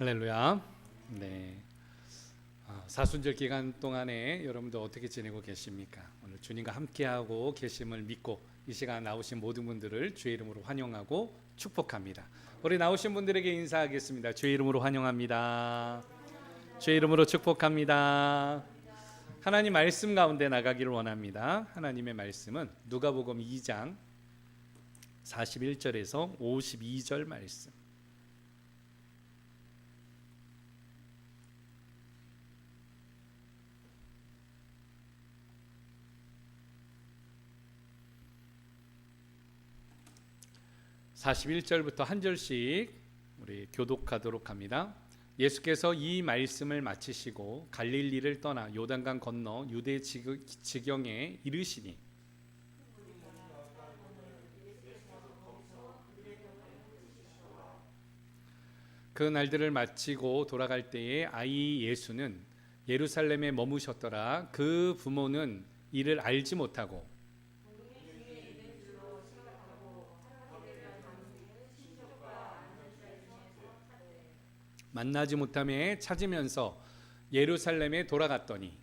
할렐루야. 네. 사순절 기간 동안에 여러분들 어떻게 지내고 계십니까? 오늘 주님과 함께하고 계심을 믿고 이 시간 나오신 모든 분들을 주의 이름으로 환영하고 축복합니다. 우리 나오신 분들에게 인사하겠습니다. 주의 이름으로 환영합니다. 주의 이름으로 축복합니다. 하나님 말씀 가운데 나가기를 원합니다. 하나님의 말씀은 누가복음 2장 41절에서 52절 말씀. (41절부터) 한 절씩 우리 교독하도록 합니다. 예수께서 이 말씀을 마치시고 갈릴리를 떠나 요단강 건너 유대 지경에 이르시니 그 날들을 마치고 돌아갈 때에 아이 예수는 예루살렘에 머무셨더라. 그 부모는 이를 알지 못하고 만나지 못함에 찾으면서 예루살렘에 돌아갔더니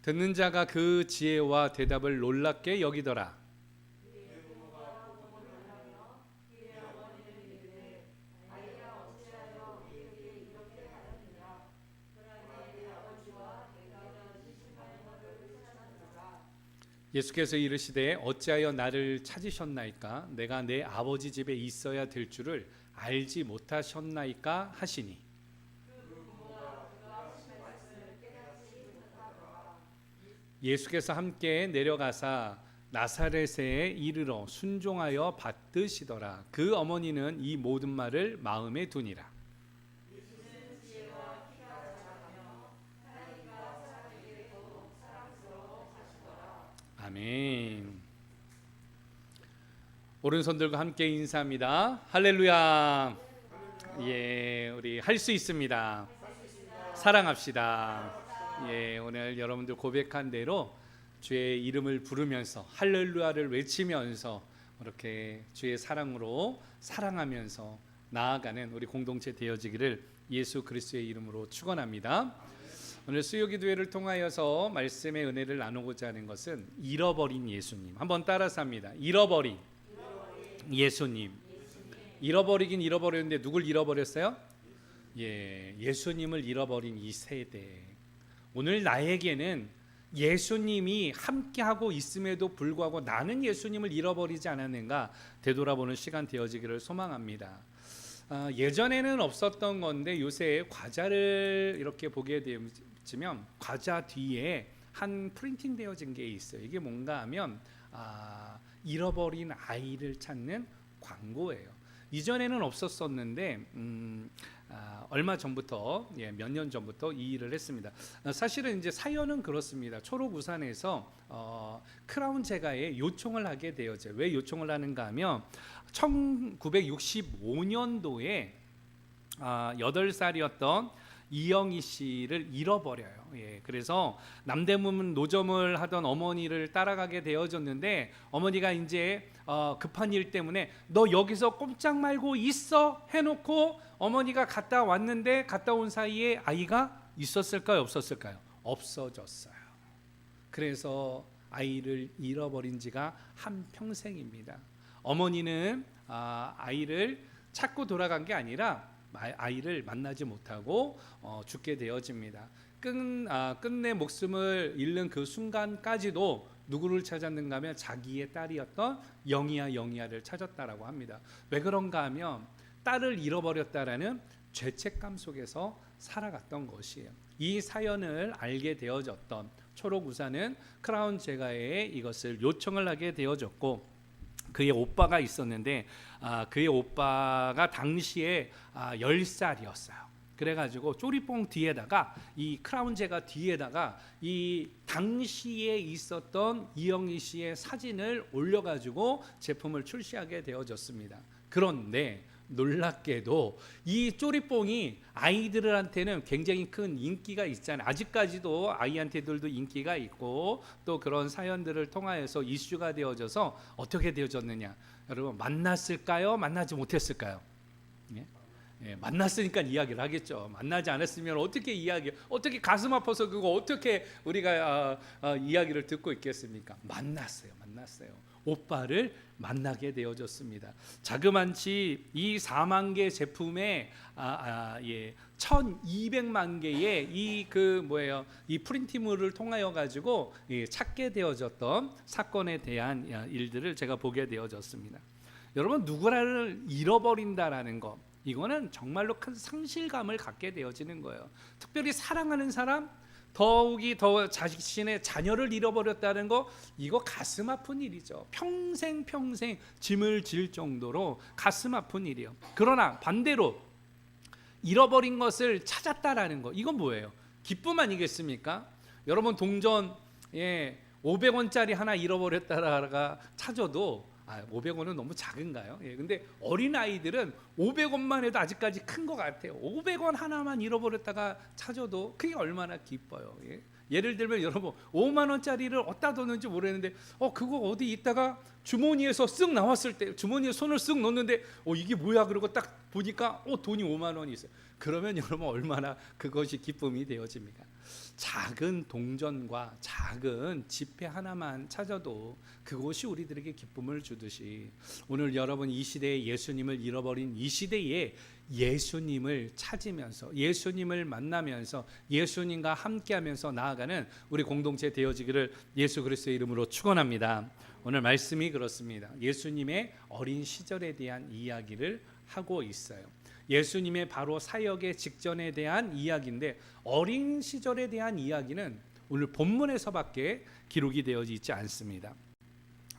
듣는 자가 그 지혜와 대답을 놀랍게 여기더라. 예수께서 이르시되 어찌하여 나를 찾으셨나이까? 내가 내 아버지 집에 있어야 될 줄을 알지 못하셨나이까 하시니 예수께서 함께 내려가사 나사렛에 이르러 순종하여 받드시더라. 그 어머니는 이 모든 말을 마음에 두니라. 아멘. 오른손들과 함께 인사합니다. 할렐루야. 예, 우리 할 수 있습니다. 사랑합시다. 예, 오늘 여러분들 고백한 대로 주의 이름을 부르면서 할렐루야를 외치면서 이렇게 주의 사랑으로 사랑하면서 나아가는 우리 공동체 되어지기를 예수 그리스도의 이름으로 축원합니다. 오늘 수요기도회를 통하여서 말씀의 은혜를 나누고자 하는 것은 잃어버린 예수님. 한번 따라서 합니다. 잃어버린 예수님. 잃어버리긴 잃어버렸는데 누굴 잃어버렸어요? 예, 예수님을 잃어버린 이 세대. 오늘 나에게는 예수님이 함께하고 있음에도 불구하고 나는 예수님을 잃어버리지 않았는가 되돌아보는 시간 되어지기를 소망합니다. 예전에는 없었던 건데 요새 과자를 이렇게 보게 되면 과자 뒤에 한 프린팅 되어진 게 있어요. 이게 뭔가 하면 잃어버린 아이를 찾는 광고예요. 이전에는 없었었는데 얼마 전부터 몇 년 전부터 이 일을 했습니다. 사실은 이제 사연은 그렇습니다. 초록우산에서 크라운 제과에 요청을 하게 되었죠. 왜 요청을 하는가 하면 1965년도에 8살이었던 이영희 씨를 잃어버려요. 예, 그래서 남대문 노점을 하던 어머니를 따라가게 되어졌는데 어머니가 이제 급한 일 때문에 너 여기서 꼼짝 말고 있어 해놓고 어머니가 갔다 왔는데 갔다 온 사이에 아이가 있었을까요? 없었을까요? 없어졌어요. 그래서 아이를 잃어버린 지가 한평생입니다. 어머니는 아이를 찾고 돌아간 게 아니라 아이를 만나지 못하고 죽게 되어집니다. 끝내 목숨을 잃는 그 순간까지도 누구를 찾았는가 하면 자기의 딸이었던 영희야를 찾았다라고 합니다. 왜 그런가 하면 딸을 잃어버렸다라는 죄책감 속에서 살아갔던 것이에요. 이 사연을 알게 되어졌던 초록우산은 크라운 제과에 이것을 요청을 하게 되어졌고 그의 오빠가 있었는데 그의 오빠가 당시에 10살이었어요. 그래가지고 쪼리뽕 뒤에다가 이 크라운 제과 뒤에다가 이 당시에 있었던 이영희 씨의 사진을 올려가지고 제품을 출시하게 되어졌습니다. 그런데 놀랍게도 이 쪼리뽕이 아이들한테는 굉장히 큰 인기가 있잖아요. 아직까지도 아이한테들도 인기가 있고 또 그런 사연들을 통하여서 이슈가 되어져서 어떻게 되어졌느냐. 여러분 만났을까요? 만나지 못했을까요? 예? 예, 만났으니까 이야기를 하겠죠. 만나지 않았으면 어떻게 가슴 아파서 그거 어떻게 우리가 이야기를 듣고 있겠습니까? 만났어요. 오빠를 만나게 되어졌습니다. 자그만치 이 4만 개 제품에 1,200만 개의 이 프린티물을 통하여 가지고 찾게 되어졌던 사건에 대한 일들을 제가 보게 되어졌습니다. 여러분 누구를 잃어버린다라는 것, 이거는 정말로 큰 상실감을 갖게 되어지는 거예요. 특별히 사랑하는 사람, 더욱이 더 자신의 자녀를 잃어버렸다는 거, 이거 가슴 아픈 일이죠. 평생 짐을 질 정도로 가슴 아픈 일이에요. 그러나 반대로 잃어버린 것을 찾았다라는 거, 이건 뭐예요? 기쁨 아니겠습니까? 여러분 동전 500원짜리 하나 잃어버렸다가 찾아도 500원은 너무 작은가요? 근데 어린 아이들은 500원만 해도 아직까지 큰 것 같아요. 500원 하나만 잃어버렸다가 찾아도 그게 얼마나 기뻐요. 예를 들면 여러분 5만 원짜리를 어디다 뒀는지 모르겠는데 그거 어디 있다가 주머니에서 쓱 나왔을 때 주머니에 손을 쓱 넣는데 이게 뭐야? 그러고 딱 보니까 돈이 5만 원이 있어요. 그러면 여러분 얼마나 그것이 기쁨이 되어집니까? 작은 동전과 작은 지폐 하나만 찾아도 그것이 우리들에게 기쁨을 주듯이 오늘 여러분 이 시대에 예수님을 잃어버린 이 시대에 예수님을 찾으면서 예수님을 만나면서 예수님과 함께하면서 나아가는 우리 공동체 되어지기를 예수 그리스도의 이름으로 축원합니다. 오늘 말씀이 그렇습니다. 예수님의 어린 시절에 대한 이야기를 하고 있어요. 예수님의 바로 사역의 직전에 대한 이야기인데 어린 시절에 대한 이야기는 오늘 본문에서밖에 기록이 되어지 있지 않습니다.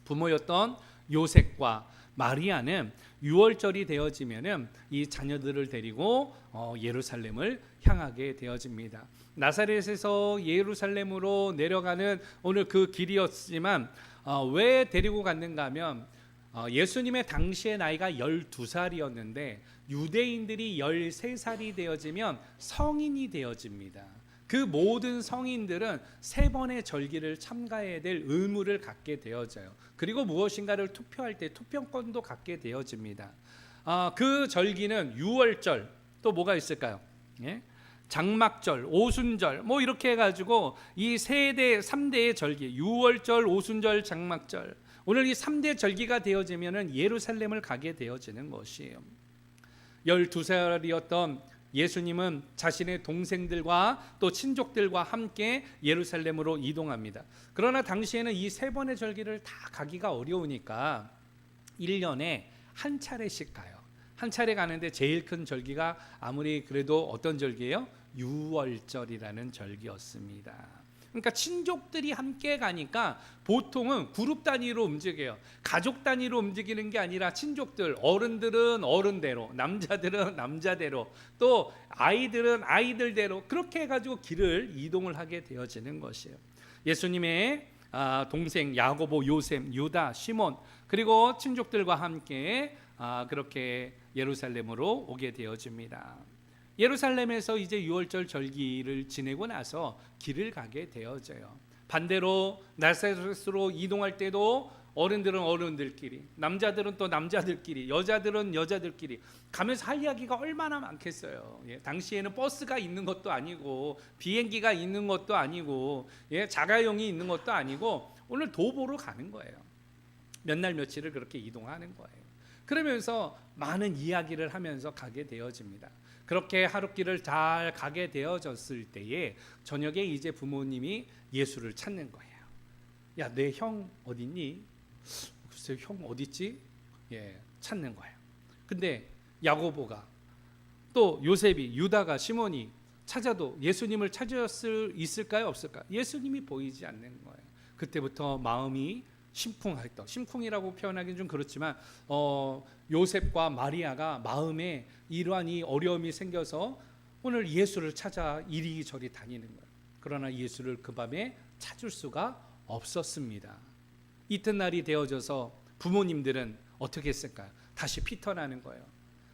부모였던 요셉과 마리아는 6월절이 되어지면은 이 자녀들을 데리고 예루살렘을 향하게 되어집니다. 나사렛에서 예루살렘으로 내려가는 오늘 그 길이었지만 왜 데리고 갔는가 하면 예수님의 당시의 나이가 12살이었는데 유대인들이 13살이 되어지면 성인이 되어집니다. 그 모든 성인들은 3번의 절기를 참가해야 될 의무를 갖게 되어져요. 그리고 무엇인가를 투표할 때 투표권도 갖게 되어집니다. 그 절기는 유월절, 또 뭐가 있을까요? 장막절, 오순절 이렇게 해가지고 이 3대의 절기, 유월절, 오순절, 장막절, 오늘 이 3대 절기가 되어지면 예루살렘을 가게 되어지는 것이에요. 12살이었던 예수님은 자신의 동생들과 또 친족들과 함께 예루살렘으로 이동합니다. 그러나 당시에는 이 3번의 절기를 다 가기가 어려우니까 1년에 한 차례씩 가요. 한 차례 가는데 제일 큰 절기가 아무리 그래도 어떤 절기예요? 유월절이라는 절기였습니다. 그러니까 친족들이 함께 가니까 보통은 그룹 단위로 움직여요. 가족 단위로 움직이는 게 아니라 친족들, 어른들은 어른대로, 남자들은 남자대로, 또 아이들은 아이들대로 그렇게 해가지고 길을 이동을 하게 되어지는 것이에요. 예수님의 동생 야고보, 요셉, 유다, 시몬 그리고 친족들과 함께 그렇게 예루살렘으로 오게 되어집니다. 예루살렘에서 이제 유월절 절기를 지내고 나서 길을 가게 되어져요. 반대로 나사렛으로 이동할 때도 어른들은 어른들끼리, 남자들은 또 남자들끼리, 여자들은 여자들끼리 가면서 할 이야기가 얼마나 많겠어요. 당시에는 버스가 있는 것도 아니고 비행기가 있는 것도 아니고 자가용이 있는 것도 아니고 오늘 도보로 가는 거예요. 몇 날 며칠을 그렇게 이동하는 거예요. 그러면서 많은 이야기를 하면서 가게 되어집니다. 그렇게 하루길을 잘 가게 되어졌을 때에 저녁에 이제 부모님이 예수를 찾는 거예요. 야, 내 형 어딨니? 글쎄 형 어딨지? 찾는 거예요. 근데 야고보가 또 요셉이, 유다가, 시몬이 찾아도 예수님을 찾을 수 있을까요? 없을까요? 예수님이 보이지 않는 거예요. 그때부터 마음이 심쿵했던, 심쿵이라고 표현하기는 좀 그렇지만 요셉과 마리아가 마음에 이러한 이 어려움이 생겨서 오늘 예수를 찾아 이리저리 다니는 거예요. 그러나 예수를 그 밤에 찾을 수가 없었습니다. 이튿날이 되어져서 부모님들은 어떻게 했을까요? 다시 피턴하는 거예요.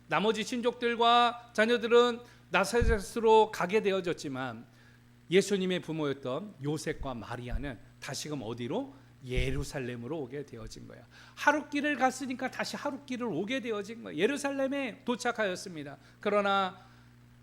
나머지 친족들과 자녀들은 나사렛으로 가게 되어졌지만 예수님의 부모였던 요셉과 마리아는 다시금 어디로? 예루살렘으로 오게 되어진 거예요. 하룻길을 갔으니까 다시 하룻길을 오게 되어진 거예요. 예루살렘에 도착하였습니다. 그러나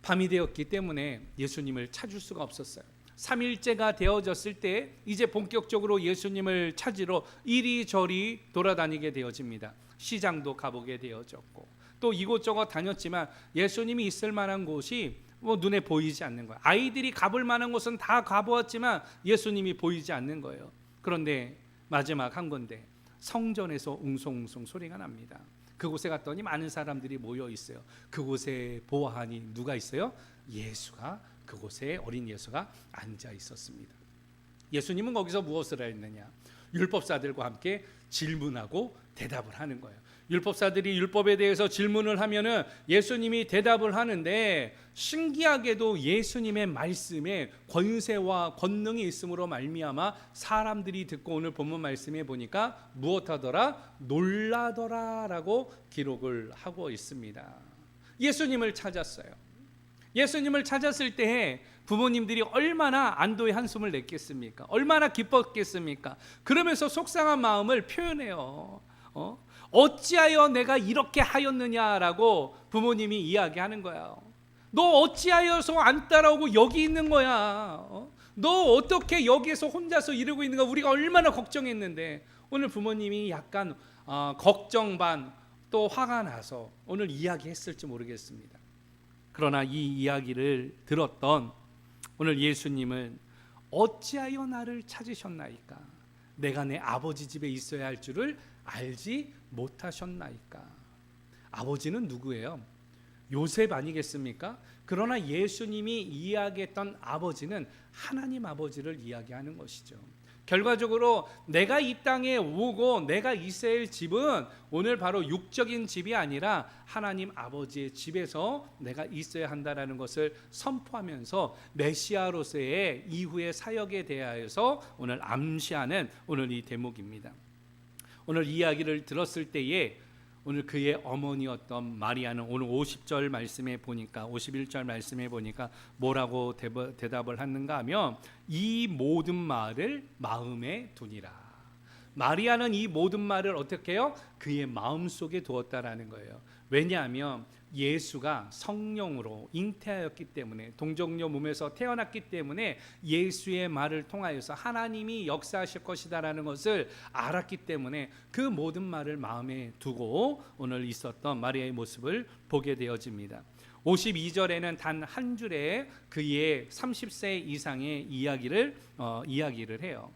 밤이 되었기 때문에 예수님을 찾을 수가 없었어요. 3일째가 되어졌을 때 이제 본격적으로 예수님을 찾으러 이리저리 돌아다니게 되어집니다. 시장도 가보게 되어졌고 또 이곳저곳 다녔지만 예수님이 있을 만한 곳이 눈에 보이지 않는 거예요. 아이들이 가볼 만한 곳은 다 가보았지만 예수님이 보이지 않는 거예요. 그런데 마지막 한 군데 성전에서 웅성웅성 소리가 납니다. 그곳에 갔더니 많은 사람들이 모여 있어요. 그곳에 보아하니 누가 있어요? 예수가, 그곳에 어린 예수가 앉아 있었습니다. 예수님은 거기서 무엇을 했느냐? 율법사들과 함께 질문하고 대답을 하는 거예요. 율법사들이 율법에 대해서 질문을 하면은 예수님이 대답을 하는데 신기하게도 예수님의 말씀에 권세와 권능이 있음으로 말미암아 사람들이 듣고 오늘 본문 말씀에 보니까 무엇하더라? 놀라더라라고 기록을 하고 있습니다. 예수님을 찾았어요. 예수님을 찾았을 때 부모님들이 얼마나 안도의 한숨을 냈겠습니까? 얼마나 기뻤겠습니까? 그러면서 속상한 마음을 표현해요. 어찌하여 내가 이렇게 하였느냐라고 부모님이 이야기하는 거야. 너 어찌하여서 안 따라오고 여기 있는 거야? 너 어떻게 여기에서 혼자서 이러고 있는가? 우리가 얼마나 걱정했는데. 오늘 부모님이 약간 걱정 반 또 화가 나서 오늘 이야기했을지 모르겠습니다. 그러나 이 이야기를 들었던 오늘 예수님은 어찌하여 나를 찾으셨나이까? 내가 내 아버지 집에 있어야 할 줄을 알지 못하셨나이까? 아버지는 누구예요? 요셉 아니겠습니까? 그러나 예수님이 이야기했던 아버지는 하나님 아버지를 이야기하는 것이죠. 결과적으로 내가 이 땅에 오고 내가 있어야 할 집은 오늘 바로 육적인 집이 아니라 하나님 아버지의 집에서 내가 있어야 한다는 것을 선포하면서 메시아로서의 이후의 사역에 대하여서 오늘 암시하는 오늘 이 대목입니다. 오늘 이야기를 들었을 때에 오늘 그의 어머니였던 마리아는 오늘 50절 말씀에 보니까 51절 말씀에 보니까 뭐라고 대답을 하는가 하면 이 모든 말을 마음에 두니라. 마리아는 이 모든 말을 어떻게 해요? 그의 마음속에 두었다라는 거예요. 왜냐하면 예수가 성령으로 잉태하였기 때문에 동정녀 몸에서 태어났기 때문에 예수의 말을 통하여서 하나님이 역사하실 것이다라는 것을 알았기 때문에 그 모든 말을 마음에 두고 오늘 있었던 마리아의 모습을 보게 되어집니다. 52절에는 단 한 줄에 그의 30세 이상의 이야기를 해요.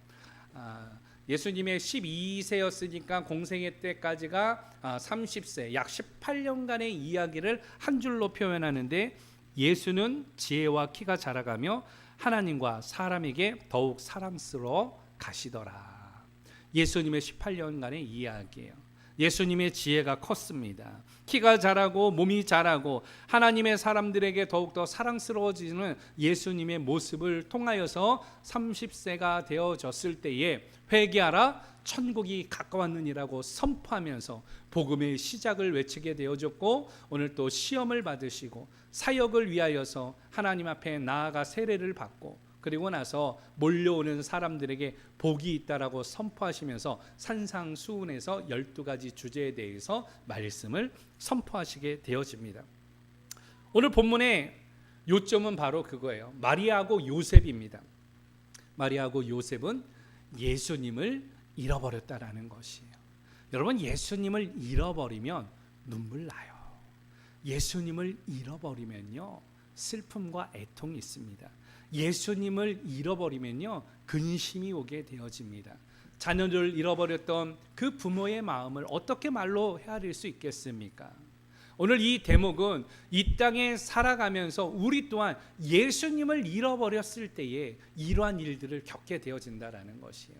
예수님의 12세였으니까 공생애 때까지가 30세, 약 18년간의 이야기를 한 줄로 표현하는데 예수는 지혜와 키가 자라가며 하나님과 사람에게 더욱 사랑스러워 가시더라. 예수님의 18년간의 이야기예요. 예수님의 지혜가 컸습니다. 키가 자라고 몸이 자라고 하나님의 사람들에게 더욱더 사랑스러워지는 예수님의 모습을 통하여서 30세가 되어졌을 때에 회개하라 천국이 가까웠느니라고 선포하면서 복음의 시작을 외치게 되어졌고 오늘 또 시험을 받으시고 사역을 위하여서 하나님 앞에 나아가 세례를 받고 그리고 나서 몰려오는 사람들에게 복이 있다라고 선포하시면서 산상수훈에서 12가지 주제에 대해서 말씀을 선포하시게 되어집니다. 오늘 본문의 요점은 바로 그거예요. 마리아하고 요셉입니다. 마리아하고 요셉은 예수님을 잃어버렸다라는 것이에요. 여러분, 예수님을 잃어버리면 눈물 나요. 예수님을 잃어버리면요 슬픔과 애통이 있습니다. 예수님을 잃어버리면요 근심이 오게 되어집니다. 자녀를 잃어버렸던 그 부모의 마음을 어떻게 말로 헤아릴 수 있겠습니까? 오늘 이 대목은 이 땅에 살아가면서 우리 또한 예수님을 잃어버렸을 때에 이러한 일들을 겪게 되어진다라는 것이에요.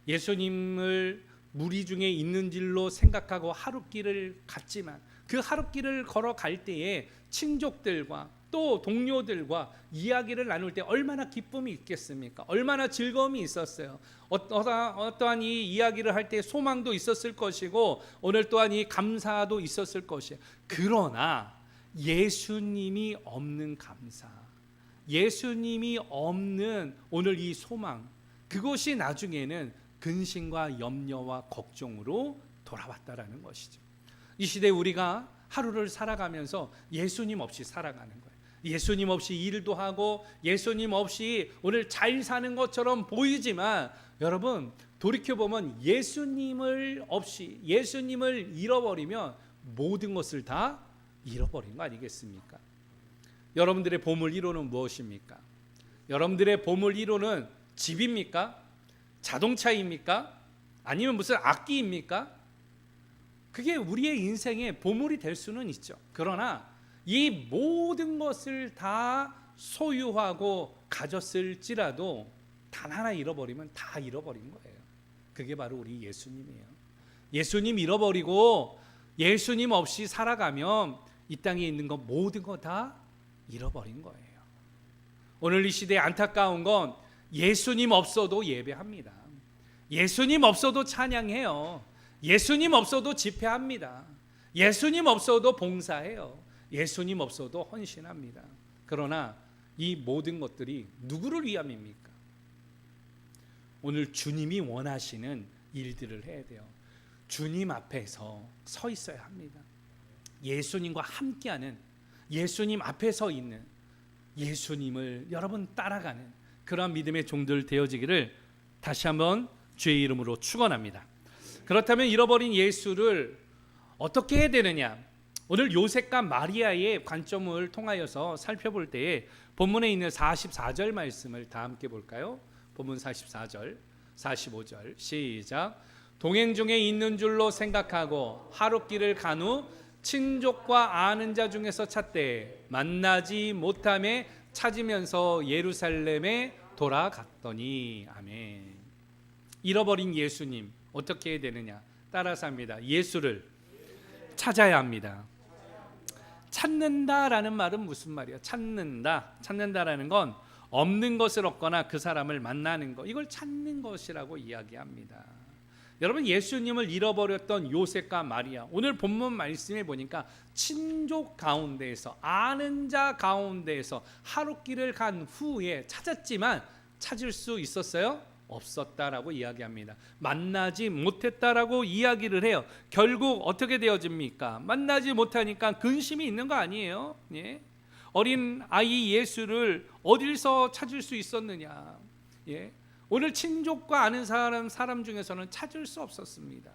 예수님을 무리 중에 있는 줄로 생각하고 하룻길을 갔지만 그 하룻길을 걸어갈 때에 친족들과 또 동료들과 이야기를 나눌 때 얼마나 기쁨이 있겠습니까? 얼마나 즐거움이 있었어요. 어떠한 이 이야기를 할 때 소망도 있었을 것이고 오늘 또한 이 감사도 있었을 것이에요. 그러나 예수님이 없는 감사, 예수님이 없는 오늘 이 소망, 그것이 나중에는 근심과 염려와 걱정으로 돌아왔다라는 것이죠. 이 시대에 우리가 하루를 살아가면서 예수님 없이 살아가는 거예요. 예수님 없이 일도 하고 예수님 없이 오늘 잘 사는 것처럼 보이지만 여러분 돌이켜보면 예수님을 없이 예수님을 잃어버리면 모든 것을 다 잃어버린 거 아니겠습니까? 여러분들의 보물 1호는 무엇입니까? 여러분들의 보물 1호는 집입니까? 자동차입니까? 아니면 무슨 악기입니까? 그게 우리의 인생의 보물이 될 수는 있죠. 그러나 이 모든 것을 다 소유하고 가졌을지라도 단 하나 잃어버리면 다 잃어버린 거예요. 그게 바로 우리 예수님이에요. 예수님 잃어버리고 예수님 없이 살아가면 이 땅에 있는 것 모든 거 다 잃어버린 거예요. 오늘 이 시대에 안타까운 건 예수님 없어도 예배합니다. 예수님 없어도 찬양해요. 예수님 없어도 집회합니다. 예수님 없어도 봉사해요. 예수님 없어도 헌신합니다. 그러나 이 모든 것들이 누구를 위함입니까? 오늘 주님이 원하시는 일들을 해야 돼요. 주님 앞에서 서 있어야 합니다. 예수님과 함께하는, 예수님 앞에 서 있는, 예수님을 여러분 따라가는 그러한 믿음의 종들 되어지기를 다시 한번 주의 이름으로 축원합니다. 그렇다면 잃어버린 예수를 어떻게 해야 되느냐? 오늘 요셉과 마리아의 관점을 통하여서 살펴볼 때에 본문에 있는 44절 말씀을 다 함께 볼까요? 본문 44절, 45절 시작. 동행 중에 있는 줄로 생각하고 하룻길을 간 후 친족과 아는 자 중에서 찾되 만나지 못함에 찾으면서 예루살렘에 돌아갔더니. 아멘. 잃어버린 예수님 어떻게 해야 되느냐? 따라서 합니다. 예수를 찾아야 합니다. 찾는다라는 말은 무슨 말이야? 찾는다라는 건 없는 것을 얻거나 그 사람을 만나는 것, 이걸 찾는 것이라고 이야기합니다. 여러분 예수님을 잃어버렸던 요셉과 마리아, 오늘 본문 말씀에 보니까 친족 가운데에서 아는 자 가운데에서 하룻길을 간 후에 찾았지만 찾을 수 있었어요? 없었다라고 이야기합니다. 만나지 못했다라고 이야기를 해요. 결국 어떻게 되어집니까? 만나지 못하니까 근심이 있는 거 아니에요? 예? 어린 아이 예수를 어디서 찾을 수 있었느냐? 예? 오늘 친족과 아는 사람 중에서는 찾을 수 없었습니다.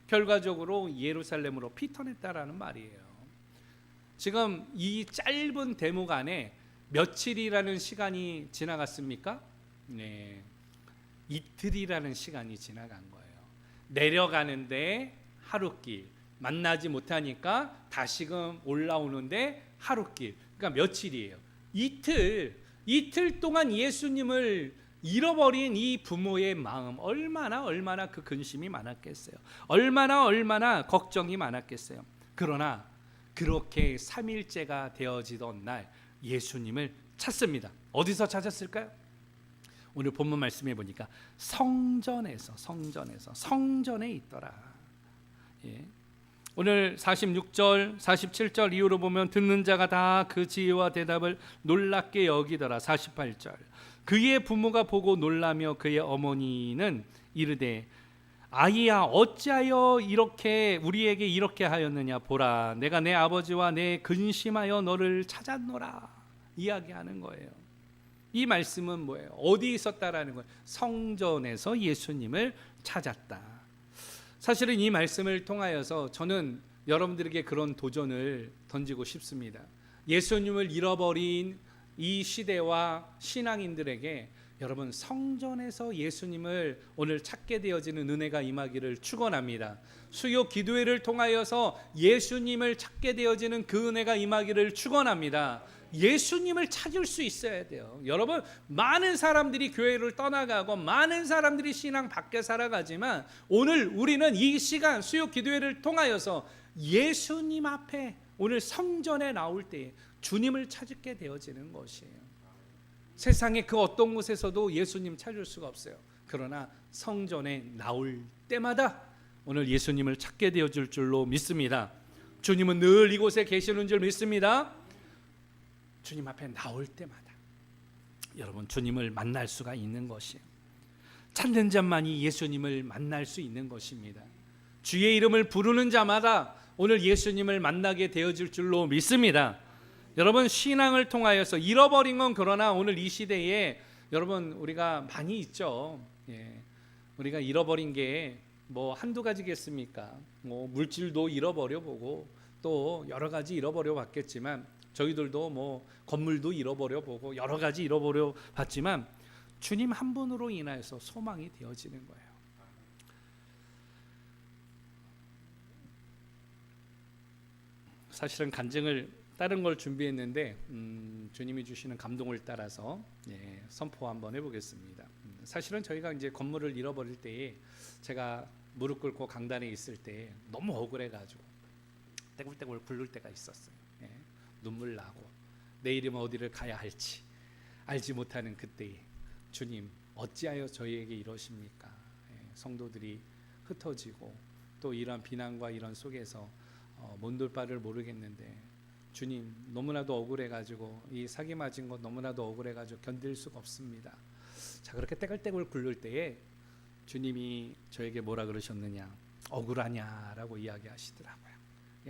결과적으로 예루살렘으로 피터냈다라는 말이에요. 지금 이 짧은 대목 안에 며칠이라는 시간이 지나갔습니까? 네. 이틀이라는 시간이 지나간 거예요. 내려가는데 하룻길, 만나지 못하니까 다시금 올라오는데 하룻길, 그러니까 며칠이에요. 이틀 동안 예수님을 잃어버린 이 부모의 마음 얼마나 그 근심이 많았겠어요. 얼마나 걱정이 많았겠어요. 그러나 그렇게 3일째가 되어지던 날 예수님을 찾습니다. 어디서 찾았을까요? 오늘 본문 말씀해 보니까 성전에 있더라. 예. 오늘 46절, 47절 이후로 보면 듣는 자가 다 그 지혜와 대답을 놀랍게 여기더라. 48절. 그의 부모가 보고 놀라며 그의 어머니는 이르되 아이야 어찌하여 이렇게 우리에게 이렇게 하였느냐. 보라 내가 내 아버지와 내 근심하여 너를 찾았노라. 이야기하는 거예요. 이 말씀은 뭐예요? 어디 있었다라는 거예요? 성전에서 예수님을 찾았다. 사실은 이 말씀을 통하여서 저는 여러분들에게 그런 도전을 던지고 싶습니다. 예수님을 잃어버린 이 시대와 신앙인들에게 여러분 성전에서 예수님을 오늘 찾게 되어지는 은혜가 임하기를 축원합니다. 수요 기도회를 통하여서 예수님을 찾게 되어지는 그 은혜가 임하기를 축원합니다. 예수님을 찾을 수 있어야 돼요. 여러분 많은 사람들이 교회를 떠나가고 많은 사람들이 신앙 밖에 살아가지만 오늘 우리는 이 시간 수요 기도회를 통하여서 예수님 앞에 오늘 성전에 나올 때 주님을 찾게 되어지는 것이에요. 세상의 그 어떤 곳에서도 예수님 찾을 수가 없어요. 그러나 성전에 나올 때마다 오늘 예수님을 찾게 되어질 줄로 믿습니다. 주님은 늘 이곳에 계시는 줄 믿습니다. 주님 앞에 나올 때마다 여러분 주님을 만날 수가 있는 것이에요. 찾는 자만이 예수님을 만날 수 있는 것입니다. 주의 이름을 부르는 자마다 오늘 예수님을 만나게 되어질 줄로 믿습니다. 여러분 신앙을 통하여서 잃어버린 건 그러나 오늘 이 시대에 여러분 우리가 많이 있죠. 우리가 잃어버린 게 뭐 한두 가지겠습니까? 뭐 물질도 잃어버려 보고 또 여러 가지 잃어버려 봤겠지만 저희들도 뭐 건물도 잃어버려 보고 여러 가지 잃어버려 봤지만 주님 한 분으로 인하여서 소망이 되어지는 거예요. 사실은 간증을 다른 걸 준비했는데 주님이 주시는 감동을 따라서 선포 한번 해보겠습니다. 사실은 저희가 이제 건물을 잃어버릴 때에 제가 무릎 꿇고 강단에 있을 때 너무 억울해가지고 떼굴떼굴 굴를 때가 있었어요. 눈물 나고 내일이면 어디를 가야 할지 알지 못하는 그때에 주님 어찌하여 저희에게 이러십니까? 성도들이 흩어지고 또 이런 비난과 이런 속에서 못놀 바를 모르겠는데 주님 너무나도 억울해가지고 이 사기 맞은 것 너무나도 억울해가지고 견딜 수가 없습니다. 자 그렇게 떼굴떼굴 굴를 때에 주님이 저에게 뭐라 그러셨느냐, 억울하냐라고 이야기하시더라고요.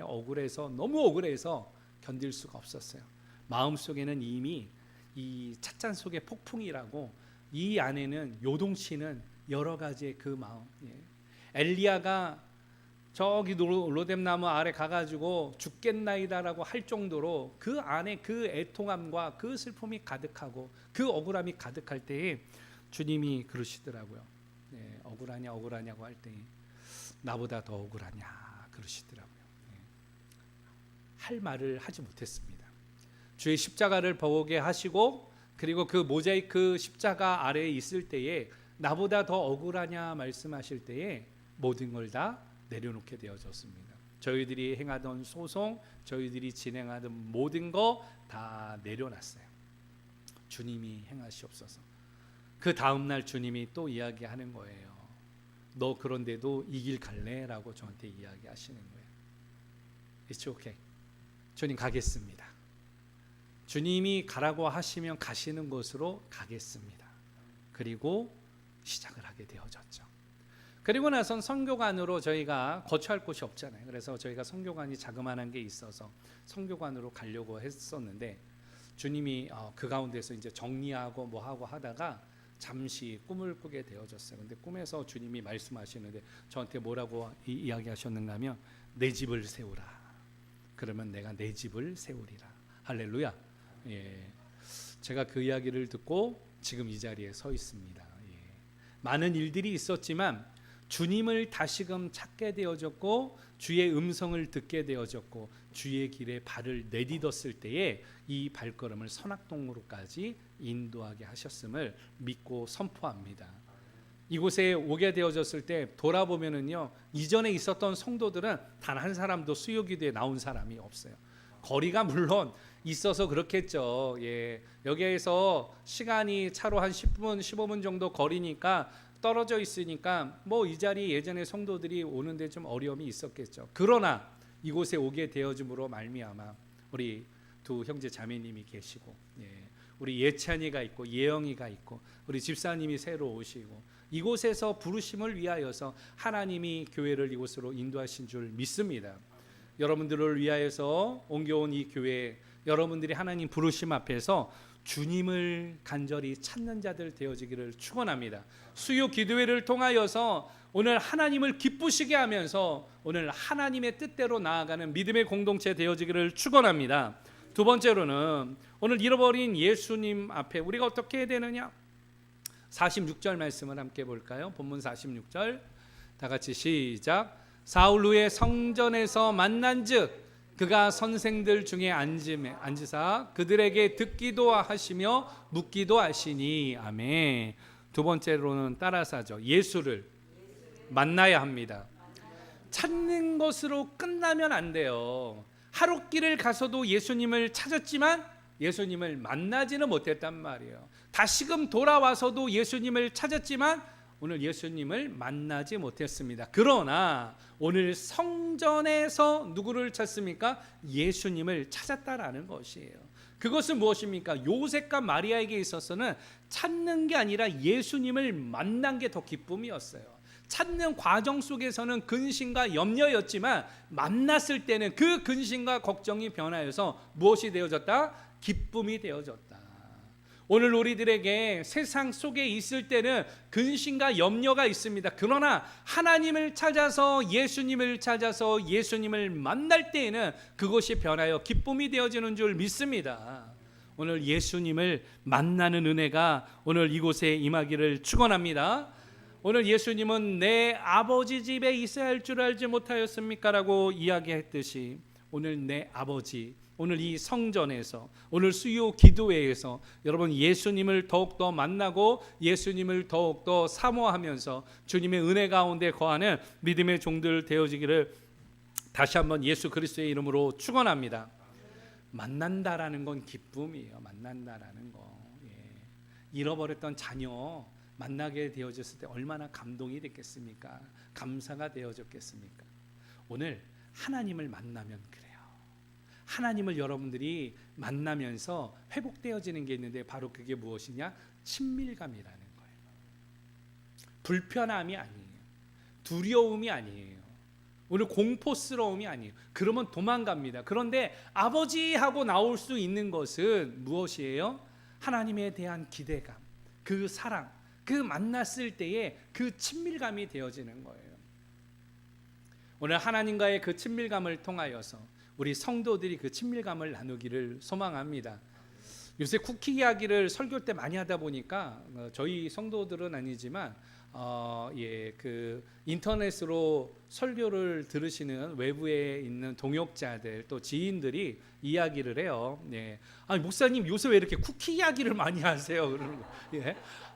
억울해서 너무 억울해서 견딜 수가 없었어요. 마음속에는 이미 이 찻잔 속의 폭풍이라고 이 안에는 요동치는 여러 가지의 그 마음. 엘리야가 저기 로뎀나무 아래 가가지고 죽겠나이다라고 할 정도로 그 안에 그 애통함과 그 슬픔이 가득하고 그 억울함이 가득할 때에 주님이 그러시더라고요. 억울하냐고 할 때 나보다 더 억울하냐 그러시더라고요. 할 말을 하지 못했습니다. 주의 십자가를 보게 하시고 그리고 그 모자이크 십자가 아래에 있을 때에 나보다 더 억울하냐 말씀하실 때에 모든 걸 다 내려놓게 되어졌습니다. 저희들이 행하던 소송, 저희들이 진행하던 모든 거 다 내려놨어요. 주님이 행하시옵소서. 그 다음날 주님이 또 이야기하는 거예요. 너 그런데도 이 길 갈래? 라고 저한테 이야기하시는 거예요. It's okay. 주님 가겠습니다. 주님이 가라고 하시면 가시는 곳으로 가겠습니다. 그리고 시작을 하게 되어졌죠. 그리고 나선 선교관으로 저희가 거처할 곳이 없잖아요. 그래서 저희가 선교관이 자그마한 게 있어서 선교관으로 가려고 했었는데 주님이 그 가운데서 이제 정리하고 뭐 하고 하다가 잠시 꿈을 꾸게 되어졌어요. 근데 꿈에서 주님이 말씀하시는데 저한테 뭐라고 이야기하셨는가 하면 내 집을 세우라. 그러면 내가 내 집을 세우리라. 할렐루야. 제가 그 이야기를 듣고 지금 이 자리에 서 있습니다. 많은 일들이 있었지만 주님을 다시금 찾게 되어졌고 주의 음성을 듣게 되어졌고 주의 길에 발을 내딛었을 때에 이 발걸음을 선악동으로까지 인도하게 하셨음을 믿고 선포합니다. 이곳에 오게 되어졌을 때 돌아보면은요, 이전에 있었던 성도들은 단 한 사람도 수요기도에 나온 사람이 없어요. 거리가 물론 있어서 그렇겠죠. 여기에서 시간이 차로 한 10분, 15분 정도 거리니까 떨어져 있으니까 뭐 이 자리 예전에 성도들이 오는데 좀 어려움이 있었겠죠. 그러나 이곳에 오게 되어짐으로 말미암아 우리 두 형제 자매님이 계시고, 우리 예찬이가 있고 예영이가 있고 우리 집사님이 새로 오시고 이곳에서 부르심을 위하여서 하나님이 교회를 이곳으로 인도하신 줄 믿습니다. 여러분들을 위하여서 옮겨온 이 교회, 여러분들이 하나님 부르심 앞에서 주님을 간절히 찾는 자들 되어지기를 축원합니다. 수요 기도회를 통하여서 오늘 하나님을 기쁘시게 하면서 오늘 하나님의 뜻대로 나아가는 믿음의 공동체 되어지기를 축원합니다. 두 번째로는 오늘 잃어버린 예수님 앞에 우리가 어떻게 해야 되느냐? 46절 말씀을 함께 볼까요? 본문 46절 다 같이 시작. 사울 후에 성전에서 만난즉 그가 선생들 중에 앉으사 그들에게 듣기도 하시며 묻기도 하시니. 아멘. 두 번째로는 따라서죠. 예수를 만나야 합니다. 찾는 것으로 끝나면 안 돼요. 하룻길을 가서도 예수님을 찾았지만 예수님을 만나지는 못했단 말이에요. 다시금 돌아와서도 예수님을 찾았지만 오늘 예수님을 만나지 못했습니다. 그러나 오늘 성전에서 누구를 찾습니까? 예수님을 찾았다라는 것이에요. 그것은 무엇입니까? 요셉과 마리아에게 있어서는 찾는 게 아니라 예수님을 만난 게 더 기쁨이었어요. 찾는 과정 속에서는 근심과 염려였지만 만났을 때는 그 근심과 걱정이 변하여서 무엇이 되어졌다? 기쁨이 되어졌다. 오늘 우리들에게 세상 속에 있을 때는 근심과 염려가 있습니다. 그러나 하나님을 찾아서 예수님을 만날 때에는 그것이 변하여 기쁨이 되어지는 줄 믿습니다. 오늘 예수님을 만나는 은혜가 오늘 이곳에 임하기를 축원합니다. 오늘 예수님은 내 아버지 집에 있어야 할 줄 알지 못하였습니까? 라고 이야기했듯이 오늘 내 아버지, 오늘 이 성전에서, 오늘 수요 기도회에서 여러분 예수님을 더욱더 만나고 예수님을 더욱더 사모하면서 주님의 은혜 가운데 거하는 믿음의 종들 되어지기를 다시 한번 예수 그리스도의 이름으로 축원합니다. 만난다라는 건 기쁨이에요. 만난다라는 거. 잃어버렸던 자녀 만나게 되어졌을 때 얼마나 감동이 됐겠습니까? 감사가 되어졌겠습니까? 오늘 하나님을 만나면 그래요. 하나님을 여러분들이 만나면서 회복되어지는 게 있는데 바로 그게 무엇이냐? 친밀감이라는 거예요. 불편함이 아니에요. 두려움이 아니에요. 오늘 공포스러움이 아니에요. 그러면 도망갑니다. 그런데 아버지 하고 나올 수 있는 것은 무엇이에요? 하나님에 대한 기대감, 그 사랑, 그 만났을 때의 그 친밀감이 되어지는 거예요. 오늘 하나님과의 그 친밀감을 통하여서 우리 성도들이 그 친밀감을 나누기를 소망합니다. 요새 쿠키 이야기를 설교 때 많이 하다 보니까 저희 성도들은 아니지만 그 인터넷으로 설교를 들으시는 외부에 있는 동역자들 또 지인들이 이야기를 해요. 아니 목사님 요새 왜 이렇게 쿠키 이야기를 많이 하세요? 그러는 거.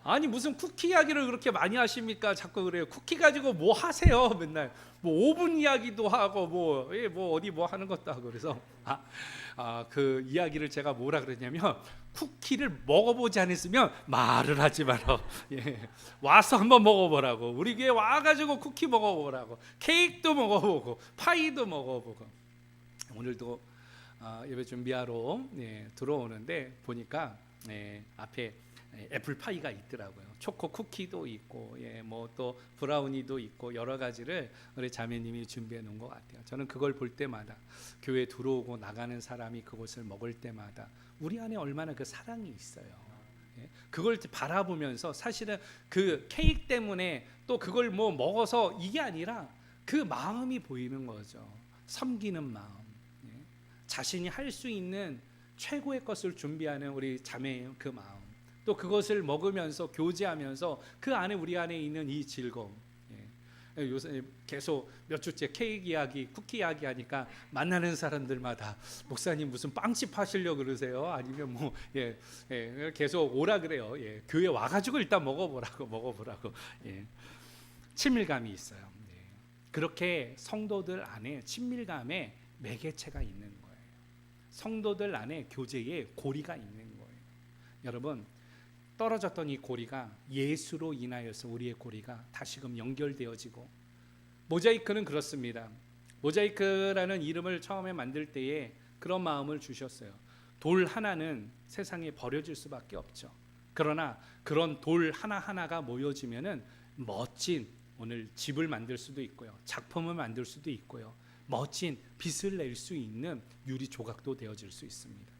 아니 무슨 쿠키 이야기를 그렇게 많이 하십니까? 자꾸 그래요. 쿠키 가지고 뭐 하세요? 맨날 뭐 오븐 이야기도 하고 뭐 어디 뭐 하는 것도 하고 그래서 그 이야기를 제가 뭐라 그랬냐면 쿠키를 먹어보지 않았으면 말을 하지 마라. 와서 한번 먹어보라고. 우리 교회 와가지고 쿠키 먹어보라고. 케이크도 먹어보고 파이도 먹어보고. 오늘도 예배 준비하러 들어오는데 보니까 앞에 애플파이가 있더라고요. 초코 쿠키도 있고 뭐 또 브라우니도 있고 여러 가지를 우리 자매님이 준비해 놓은 것 같아요. 저는 그걸 볼 때마다 교회 들어오고 나가는 사람이 그것을 먹을 때마다 우리 안에 얼마나 그 사랑이 있어요. 그걸 바라보면서 사실은 그 케이크 때문에 또 그걸 뭐 먹어서 이게 아니라 그 마음이 보이는 거죠. 섬기는 마음, 자신이 할 수 있는 최고의 것을 준비하는 우리 자매의 그 마음, 또 그것을 먹으면서 교제하면서 그 안에 우리 안에 있는 이 즐거움. 요새 계속 몇 주째 케이크 이야기, 쿠키 이야기 하니까 만나는 사람들마다 목사님 무슨 빵집 하시려고 그러세요? 아니면 뭐 계속 오라 그래요. 교회 와가지고 일단 먹어보라고. 친밀감이 있어요. 그렇게 성도들 안에 친밀감의 매개체가 있는 거예요. 성도들 안에 교제의 고리가 있는 거예요. 여러분 떨어졌던 이 고리가 예수로 인하여서 우리의 고리가 다시금 연결되어지고, 모자이크는 그렇습니다. 모자이크라는 이름을 처음에 만들 때에 그런 마음을 주셨어요. 돌 하나는 세상에 버려질 수밖에 없죠. 그러나 그런 돌 하나하나가 모여지면은 멋진 오늘 집을 만들 수도 있고요, 작품을 만들 수도 있고요, 멋진 빛을 낼 수 있는 유리 조각도 되어질 수 있습니다.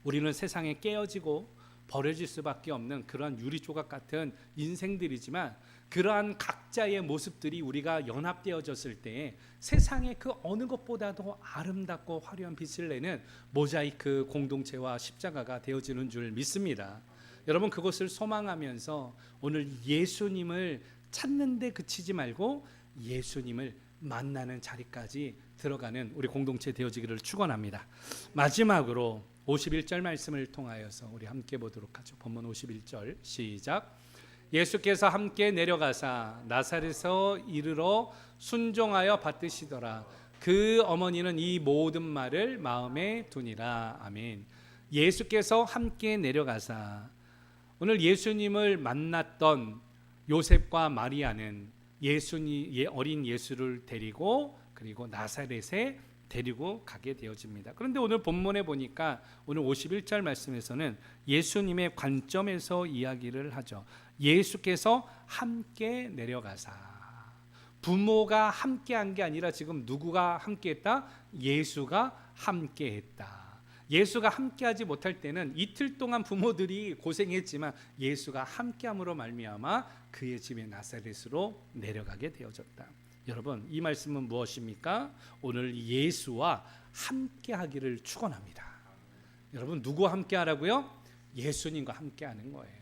우리는 세상에 깨어지고 버려질 수밖에 없는 그러한 유리 조각 같은 인생들이지만, 그러한 각자의 모습들이 우리가 연합되어졌을 때 세상의 그 어느 것보다도 아름답고 화려한 빛을 내는 모자이크 공동체와 십자가가 되어지는 줄 믿습니다. 여러분 그것을 소망하면서 오늘 예수님을 찾는 데 그치지 말고 예수님을 만나는 자리까지 들어가는 우리 공동체 되어지기를 축원합니다. 마지막으로 51절 말씀을 통하여서 우리 함께 보도록 하죠. 본문 51절 시작. 예수께서 함께 내려가사 나사렛에서 이르러 순종하여 받으시더라. 그 어머니는 이 모든 말을 마음에 두니라. 아멘. 예수께서 함께 내려가사, 오늘 예수님을 만났던 요셉과 마리아는 어린 예수를 데리고 그리고 나사렛에 데리고 가게 되어집니다. 그런데 오늘 본문에 보니까 오늘 51절 말씀에서는 예수님의 관점에서 이야기를 하죠. 예수께서 함께 내려가사. 부모가 함께한 게 아니라 지금 누구가 함께했다? 예수가 함께했다. 예수가 함께하지 못할 때는 이틀 동안 부모들이 고생했지만 예수가 함께함으로 말미암아 그의 집에 나사렛으로 내려가게 되어졌다. 여러분, 이 말씀은 무엇입니까? 오늘 예수와 함께하기를 축원합니다. 여러분, 누구와 함께하라고요? 예수님과 함께하는 거예요.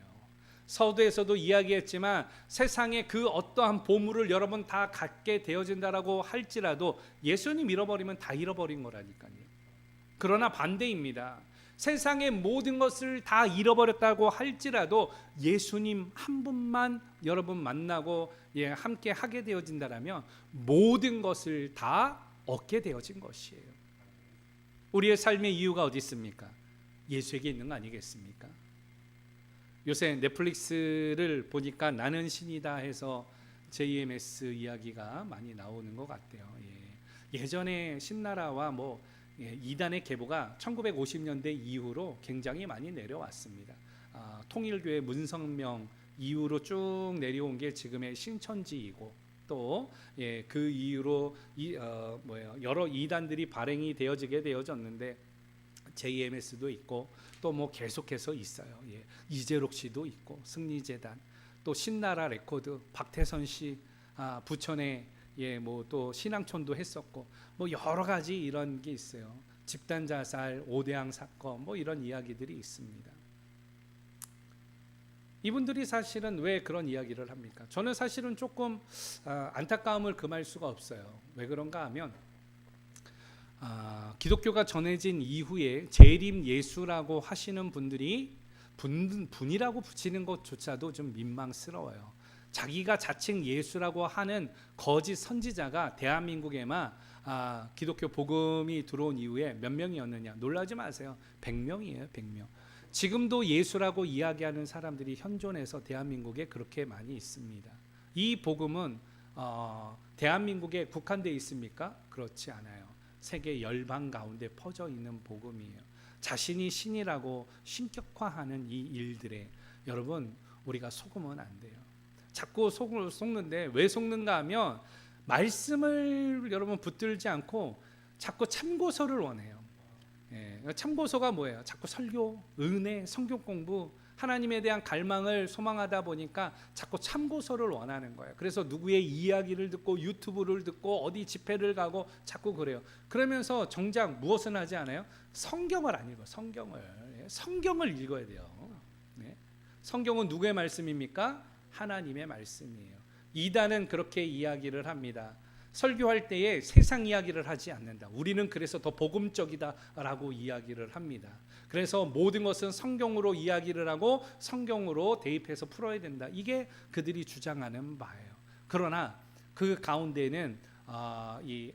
서두에서도 이야기했지만 세상에 그 어떠한 보물을 여러분 다 갖게 되어진다라고 할지라도 예수님 잃어버리면 다 잃어버린 거라니까요. 그러나 반대입니다. 세상의 모든 것을 다 잃어버렸다고 할지라도 예수님 한 분만 여러분 만나고 함께 하게 되어진다라면 모든 것을 다 얻게 되어진 것이에요. 우리의 삶의 이유가 어디 있습니까? 예수에게 있는 거 아니겠습니까? 요새 넷플릭스를 보니까 나는 신이다 해서 JMS 이야기가 많이 나오는 것 같아요. 예전에 신나라와 이단의 계보가 1950년대 이후로 굉장히 많이 내려왔습니다. 통일교회 문성명 이후로 쭉 내려온 게 지금의 신천지이고 또 그 이후로 여러 이단들이 발행이 되어지게 되어졌는데 JMS도 있고 또 계속해서 있어요. 이재록 씨도 있고 승리재단 또 신나라 레코드 박태선 씨 부천에 또 신앙촌도 했었고 여러 가지 이런 게 있어요. 집단 자살, 오대양 사건 이런 이야기들이 있습니다. 이분들이 사실은 왜 그런 이야기를 합니까? 저는 사실은 조금 안타까움을 금할 수가 없어요. 왜 그런가 하면 기독교가 전해진 이후에 재림 예수라고 하시는 분들이 분이라고 붙이는 것조차도 좀 민망스러워요. 자기가 자칭 예수라고 하는 거짓 선지자가 대한민국에만 기독교 복음이 들어온 이후에 몇 명이었느냐? 놀라지 마세요. 100명이에요. 100명. 지금도 예수라고 이야기하는 사람들이 현존해서 대한민국에 그렇게 많이 있습니다. 이 복음은 대한민국에 국한되어 있습니까? 그렇지 않아요. 세계 열방 가운데 퍼져 있는 복음이에요. 자신이 신이라고 신격화하는 이 일들에 여러분 우리가 속으면 안 돼요. 자꾸 속는데 왜 속는가 하면 말씀을 여러분 붙들지 않고 자꾸 참고서를 원해요. 참고서가 뭐예요? 자꾸 설교, 은혜, 성경 공부, 하나님에 대한 갈망을 소망하다 보니까 자꾸 참고서를 원하는 거예요. 그래서 누구의 이야기를 듣고 유튜브를 듣고 어디 집회를 가고 자꾸 그래요. 그러면서 정작 무엇은 하지 않아요? 성경을 안 읽어요. 성경을 읽어야 돼요. 성경은 누구의 말씀입니까? 하나님의 말씀이에요. 이단은 그렇게 이야기를 합니다. 설교할 때에 세상 이야기를 하지 않는다. 우리는 그래서 더 복음적이다라고 이야기를 합니다. 그래서 모든 것은 성경으로 이야기를 하고 성경으로 대입해서 풀어야 된다. 이게 그들이 주장하는 바예요. 그러나 그 가운데는 이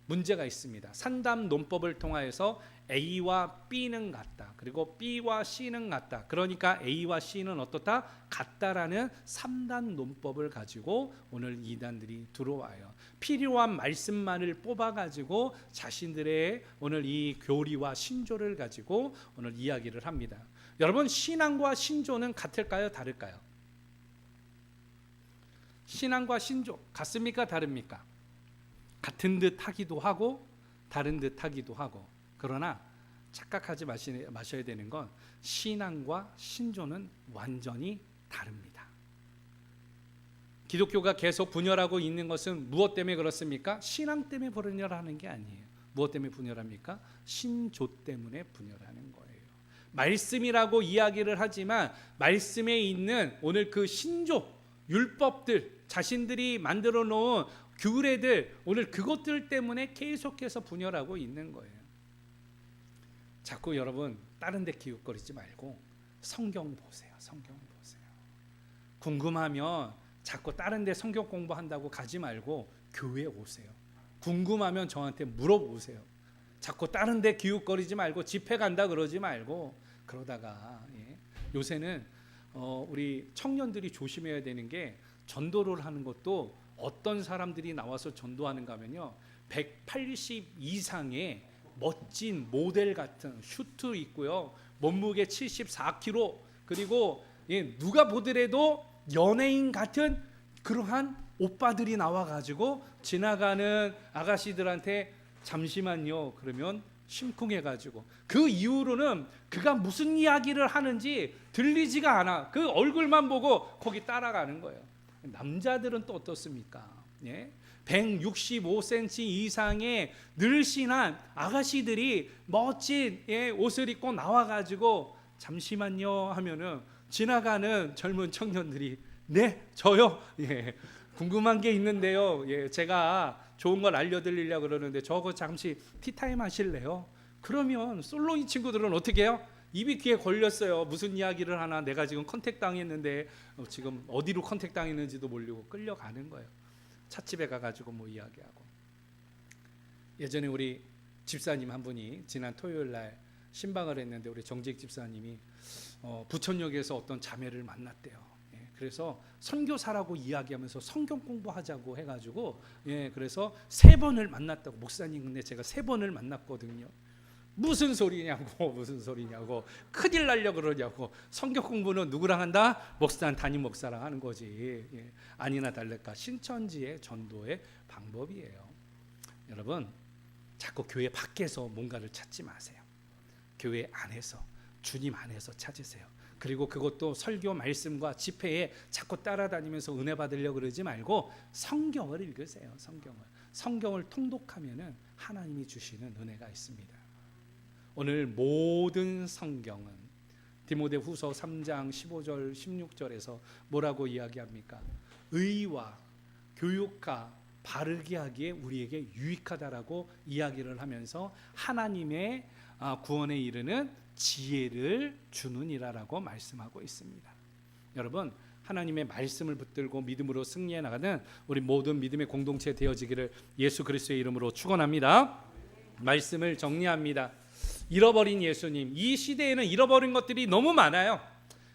문제가 있습니다. 산담 논법을 통하여서 A와 B는 같다. 그리고 B와 C는 같다. 그러니까 A와 C는 어떻다? 같다라는 3단 논법을 가지고 오늘 이단들이 들어와요. 필요한 말씀만을 뽑아가지고 자신들의 오늘 이 교리와 신조를 가지고 오늘 이야기를 합니다. 여러분, 신앙과 신조는 같을까요? 다를까요? 신앙과 신조 같습니까? 다릅니까? 같은 듯 하기도 하고 다른 듯 하기도 하고. 그러나 착각하지 마셔야 되는 건 신앙과 신조는 완전히 다릅니다. 기독교가 계속 분열하고 있는 것은 무엇 때문에 그렇습니까? 신앙 때문에 분열하는 게 아니에요. 무엇 때문에 분열합니까? 신조 때문에 분열하는 거예요. 말씀이라고 이야기를 하지만 말씀에 있는 오늘 그 신조, 율법들, 자신들이 만들어 놓은 규례들, 오늘 그것들 때문에 계속해서 분열하고 있는 거예요. 자꾸 여러분 다른 데 기웃거리지 말고 성경 보세요. 성경 보세요. 궁금하면 자꾸 다른 데 성경 공부한다고 가지 말고 교회 오세요. 궁금하면 저한테 물어보세요. 자꾸 다른 데 기웃거리지 말고 집회 간다 그러지 말고 그러다가 요새는 우리 청년들이 조심해야 되는 게 전도를 하는 것도 어떤 사람들이 나와서 전도하는가 하면요 180 이상의 멋진 모델 같은 슈트 있고요 몸무게 74kg 그리고 누가 보더라도 연예인 같은 그러한 오빠들이 나와가지고 지나가는 아가씨들한테 잠시만요 그러면 심쿵해가지고 그 이후로는 그가 무슨 이야기를 하는지 들리지가 않아. 그 얼굴만 보고 거기 따라가는 거예요. 남자들은 또 어떻습니까? 165cm 이상의 늘씬한 아가씨들이 멋진 옷을 입고 나와가지고 잠시만요 하면은 지나가는 젊은 청년들이 네 저요 궁금한 게 있는데요 제가 좋은 걸 알려드리려고 그러는데 저거 잠시 티타임 하실래요? 그러면 솔로인 친구들은 어떻게 해요? 입이 귀에 걸렸어요. 무슨 이야기를 하나 내가 지금 컨택 당했는데 지금 어디로 컨택 당했는지도 모르고 끌려가는 거예요. 찻집에 가가지고 뭐 이야기하고. 예전에 우리 집사님 한 분이 지난 토요일 날 신방을 했는데 우리 정직 집사님이 부천역에서 어떤 자매를 만났대요. 그래서 선교사라고 이야기하면서 성경 공부하자고 해가지고 그래서 3번을 만났다고. 목사님 근데 제가 3번을 만났거든요. 무슨 소리냐고 큰일 날려고 그러냐고. 성경 공부는 누구랑 한다? 담임 목사랑 하는 거지. 아니나 달랄까 신천지의 전도의 방법이에요. 여러분 자꾸 교회 밖에서 뭔가를 찾지 마세요. 교회 안에서 주님 안에서 찾으세요. 그리고 그것도 설교 말씀과 집회에 자꾸 따라다니면서 은혜 받으려고 그러지 말고 성경을 읽으세요. 성경을 통독하면은 하나님이 주시는 은혜가 있습니다. 오늘 모든 성경은 디모데후서 3장 15절 16절에서 뭐라고 이야기합니까? 의와 교육과 바르게 하기에 우리에게 유익하다라고 이야기를 하면서 하나님의 구원에 이르는 지혜를 주느니라라고 말씀하고 있습니다. 여러분 하나님의 말씀을 붙들고 믿음으로 승리해 나가는 우리 모든 믿음의 공동체 되어지기를 예수 그리스도의 이름으로 축원합니다. 말씀을 정리합니다. 잃어버린 예수님. 이 시대에는 잃어버린 것들이 너무 많아요.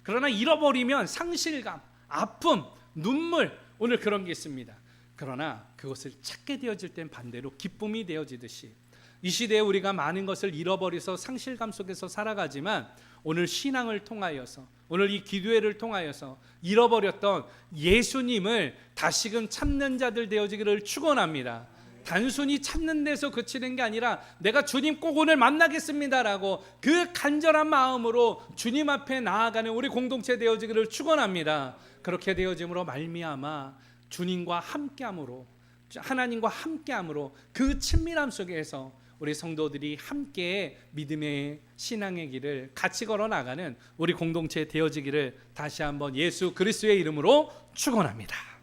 그러나 잃어버리면 상실감, 아픔, 눈물 오늘 그런 게 있습니다. 그러나 그것을 찾게 되어질 땐 반대로 기쁨이 되어지듯이 이 시대에 우리가 많은 것을 잃어버려서 상실감 속에서 살아가지만 오늘 신앙을 통하여서 오늘 이 기도회를 통하여서 잃어버렸던 예수님을 다시금 찾는 자들 되어지기를 축원합니다. 단순히 찾는 데서 그치는 게 아니라 내가 주님 꼭 오늘 만나겠습니다라고 그 간절한 마음으로 주님 앞에 나아가는 우리 공동체 되어지기를 축원합니다. 그렇게 되어짐으로 말미암아 주님과 함께함으로 하나님과 함께함으로 그 친밀함 속에서 우리 성도들이 함께 믿음의 신앙의 길을 같이 걸어 나가는 우리 공동체 되어지기를 다시 한번 예수 그리스도의 이름으로 축원합니다.